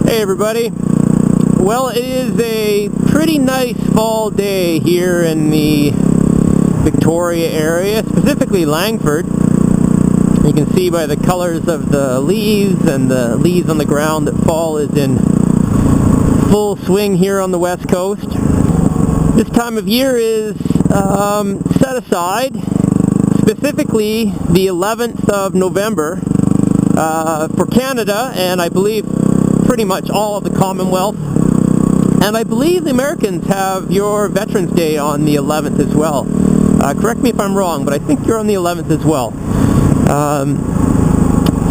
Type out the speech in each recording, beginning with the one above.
Hey everybody. Well, it is a pretty nice fall day here in the Victoria area, specifically Langford. You can see by the colors of the leaves and the leaves on the ground that fall is in full swing here on the west coast. This time of year is set aside, specifically the 11th of November for Canada, and I believe pretty much all of the Commonwealth. And I believe the Americans have your Veterans Day on the 11th as well. Correct me if I'm wrong, but I think you're on the 11th as well.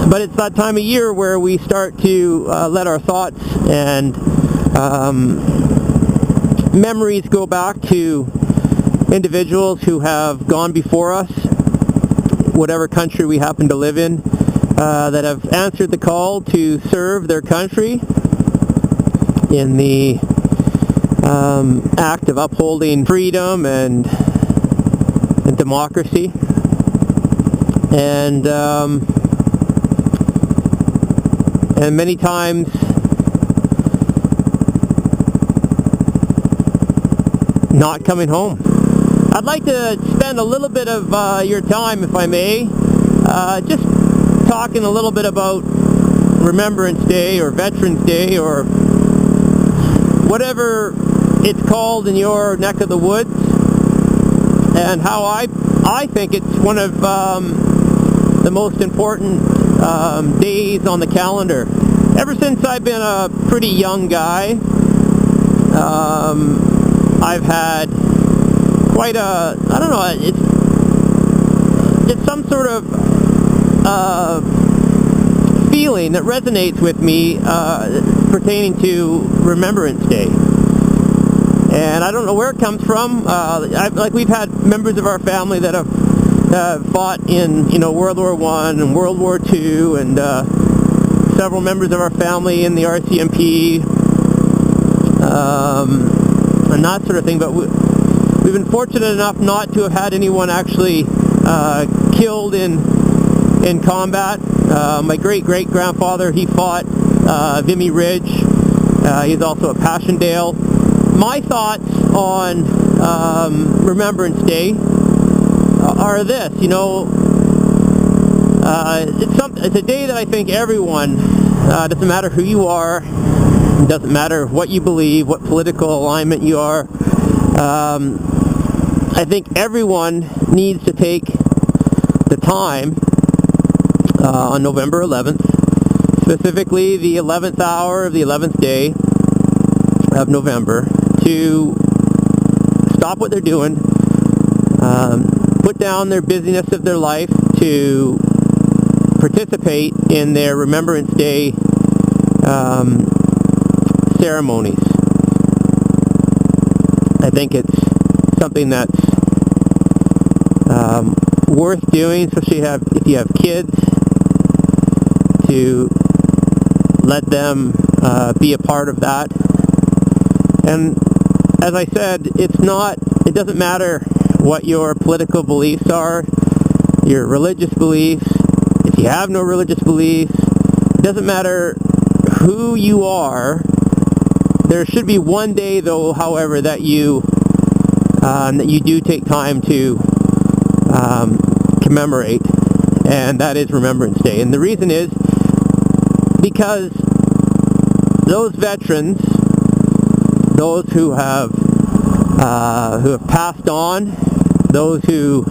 But it's that time of year where we start to let our thoughts and memories go back to individuals who have gone before us, whatever country we happen to live in, that have answered the call to serve their country in the act of upholding freedom and democracy. And many times not coming home. I'd like to spend a little bit of your time, if I may, just talking a little bit about Remembrance Day or Veterans Day or whatever it's called in your neck of the woods, and how I think it's one of the most important days on the calendar. Ever since I've been a pretty young guy, I've had quite a, I don't know, it's some sort of feeling that resonates with me pertaining to Remembrance Day. And I don't know where it comes from. Like we've had members of our family that have fought in, World War I and World War II, and several members of our family in the RCMP, and that sort of thing. But we've been fortunate enough not to have had anyone actually killed in combat. My great-great-grandfather, he fought Vimy Ridge. He's also at Passchendaele. My thoughts on Remembrance Day are this, it's a day that I think everyone, doesn't matter who you are, doesn't matter what you believe, what political alignment you are, I think everyone needs to take the time on November 11th, specifically the 11th hour of the 11th day of November, to stop what they're doing, put down their busyness of their life to participate in their Remembrance Day ceremonies. I think it's something that's worth doing, especially if you have kids, to let them be a part of that. And as I said, it doesn't matter what your political beliefs are, your religious beliefs, if you have no religious beliefs, it doesn't matter who you are. There should be one day, though, however, that you do take time to commemorate, and that is Remembrance Day. And the reason is because those veterans, those who have passed on, those who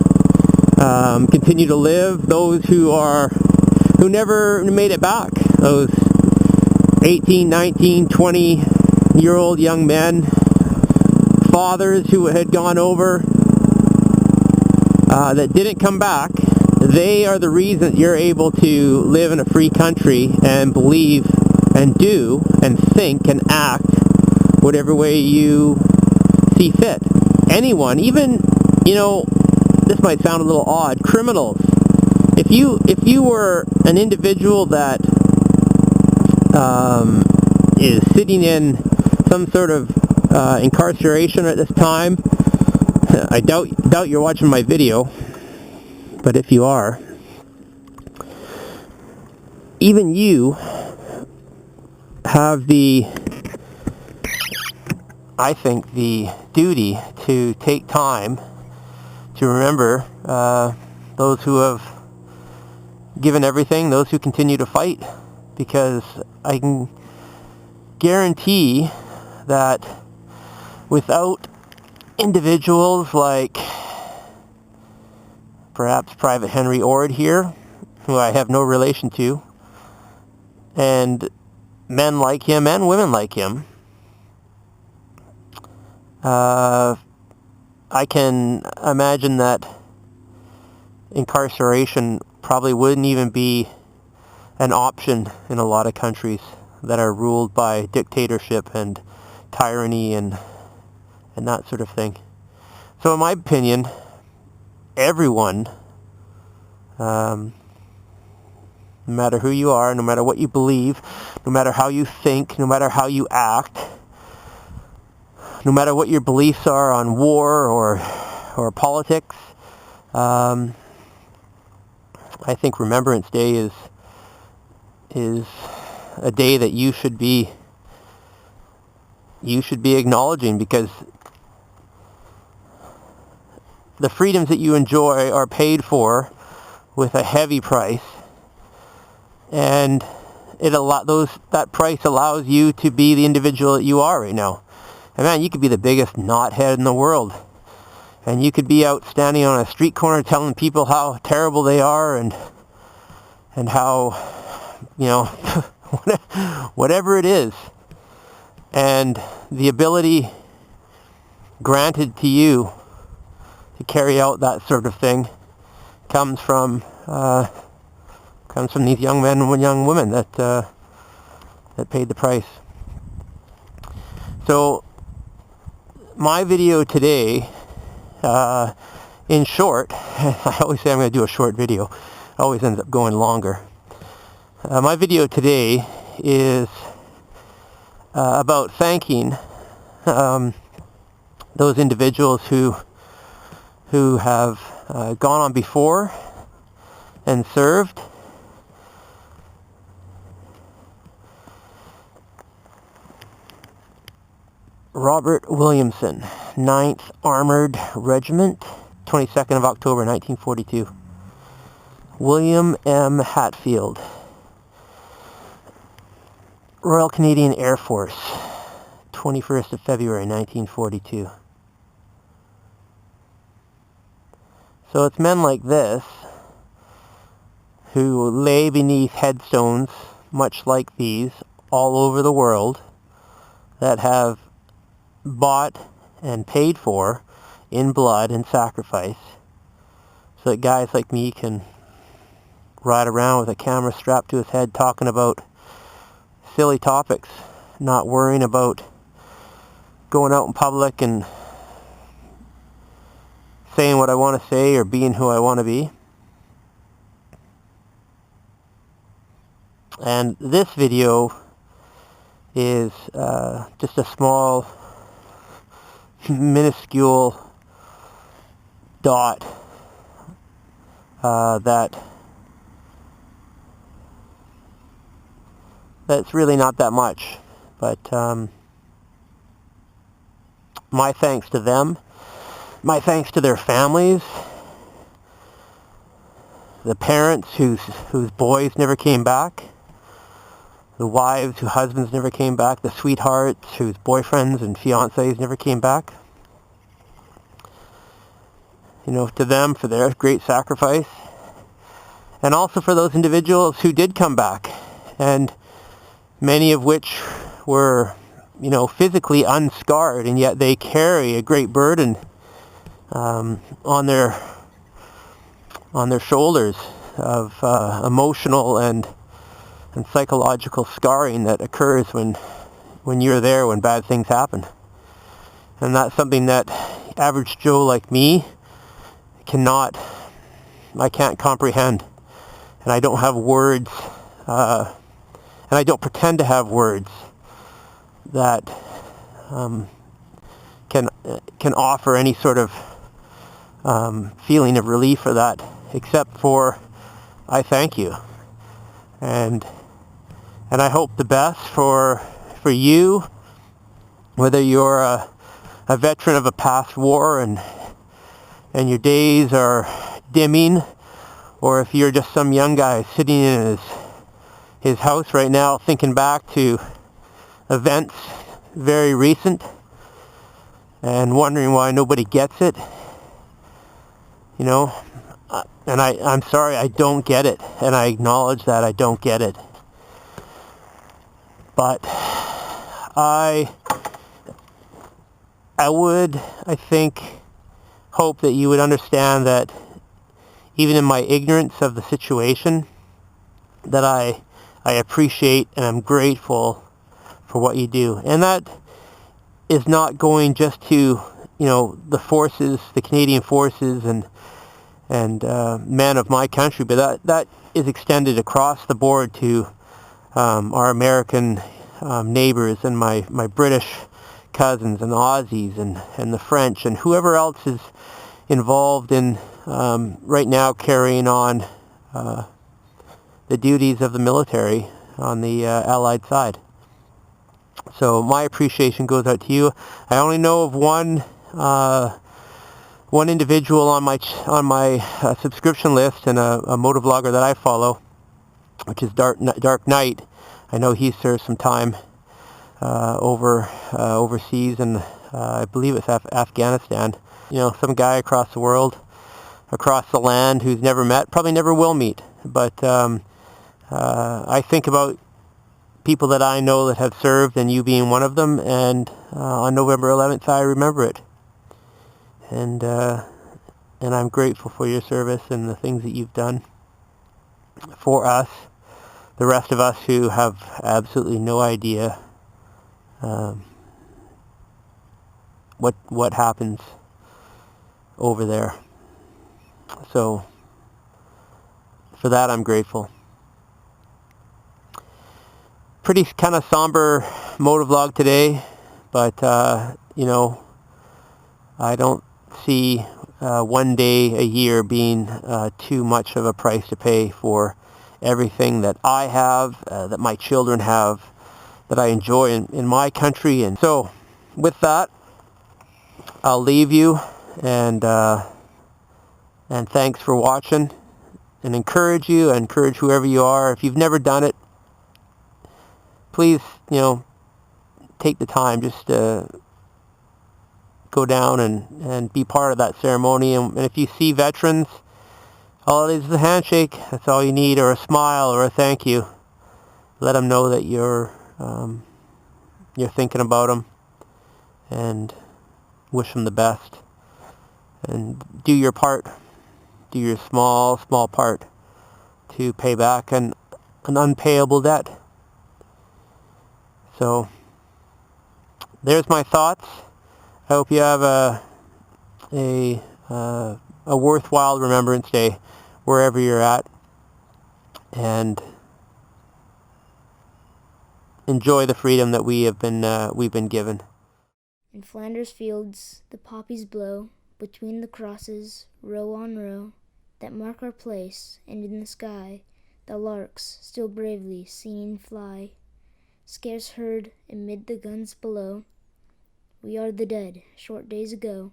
continue to live, those who never made it back, those 18, 19, 20-year-old young men, fathers who had gone over, that didn't come back, they are the reason you're able to live in a free country and believe and do and think and act whatever way you see fit. Anyone, even, this might sound a little odd, criminals. If you were an individual that is sitting in some sort of incarceration at this time, I doubt you're watching my video, but if you are, even you have the, I think, the duty to take time to remember those who have given everything, those who continue to fight, because I can guarantee that without individuals like perhaps Private Henry Ord here, who I have no relation to, and men like him and women like him, I can imagine that incarceration probably wouldn't even be an option in a lot of countries that are ruled by dictatorship and tyranny and that sort of thing. So in my opinion, everyone, no matter who you are, no matter what you believe, no matter how you think, no matter how you act, no matter what your beliefs are on war or politics, I think Remembrance Day is a day that you should be acknowledging, because the freedoms that you enjoy are paid for with a heavy price, and that price allows you to be the individual that you are right now. And man, you could be the biggest knothead in the world, and you could be out standing on a street corner telling people how terrible they are and how, whatever it is. And the ability granted to you to carry out that sort of thing comes from these young men and young women that paid the price. So my video today, in short, I always say I'm going to do a short video. It always ends up going longer. My video today is about thanking those individuals who have gone on before and served. Robert Williamson, 9th Armored Regiment, 22nd of October 1942. William M. Hatfield, Royal Canadian Air Force, 21st of February 1942. So it's men like this who lay beneath headstones much like these all over the world that have bought and paid for in blood and sacrifice, so that guys like me can ride around with a camera strapped to his head talking about silly topics, not worrying about going out in public and saying what I want to say or being who I want to be. And this video is just a small, minuscule dot that's really not that much, but my thanks to them, my thanks to their families, the parents whose boys never came back, the wives whose husbands never came back, the sweethearts whose boyfriends and fiancés never came back. To them for their great sacrifice, and also for those individuals who did come back, and many of which were, physically unscarred, and yet they carry a great burden on their shoulders of emotional and psychological scarring that occurs when you're there when bad things happen. And that's something that average Joe like me I can't comprehend, and I don't have words, and I don't pretend to have words that can offer any sort of feeling of relief for that, except for I thank you, and And I hope the best for you, whether you're a veteran of a past war and your days are dimming, or if you're just some young guy sitting in his house right now thinking back to events very recent and wondering why nobody gets it, you know, and I'm sorry, I don't get it, and I acknowledge that I don't get it. But I think, hope that you would understand that even in my ignorance of the situation, that I appreciate and I'm grateful for what you do. And that is not going just to, the forces, the Canadian forces and men of my country, but that is extended across the board to our American neighbors and my British cousins and Aussies and the French and whoever else is involved in right now carrying on the duties of the military on the Allied side. So my appreciation goes out to you. I only know of one individual on my subscription list, and a motovlogger that I follow, which is Dark Knight. I know he served some time overseas, and I believe it's Afghanistan. Some guy across the world, across the land, who's never met, probably never will meet. But I think about people that I know that have served, and you being one of them, and on November 11th I remember it. And I'm grateful for your service and the things that you've done for us, the rest of us who have absolutely no idea what happens over there. So for that I'm grateful. Pretty kind of somber motovlog today, but I don't see one day a year being too much of a price to pay for everything that I have, that my children have, that I enjoy in my country. And so with that, I'll leave you, and thanks for watching, and encourage whoever you are, if you've never done it, please, take the time just to go down and be part of that ceremony. And if you see veterans, all it is a handshake. That's all you need, or a smile, or a thank you. Let them know that you're thinking about them, and wish them the best. And do your part. Do your small part to pay back an unpayable debt. So there's my thoughts. I hope you have a worthwhile Remembrance Day wherever you're at, and enjoy the freedom that we've been given. In Flanders fields the poppies blow, between the crosses, row on row, that mark our place, and in the sky the larks still bravely singing fly, scarce heard amid the guns below. We are the dead, short days ago.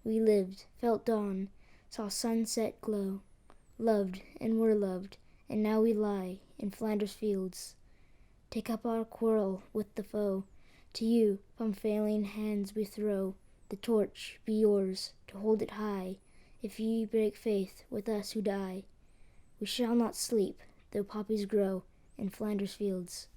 We lived, felt dawn, saw sunset glow, loved and were loved, and now we lie in Flanders fields. Take up our quarrel with the foe. To you from failing hands we throw the torch. Be yours to hold it high, if ye break faith with us who die. We shall not sleep, though poppies grow in Flanders fields.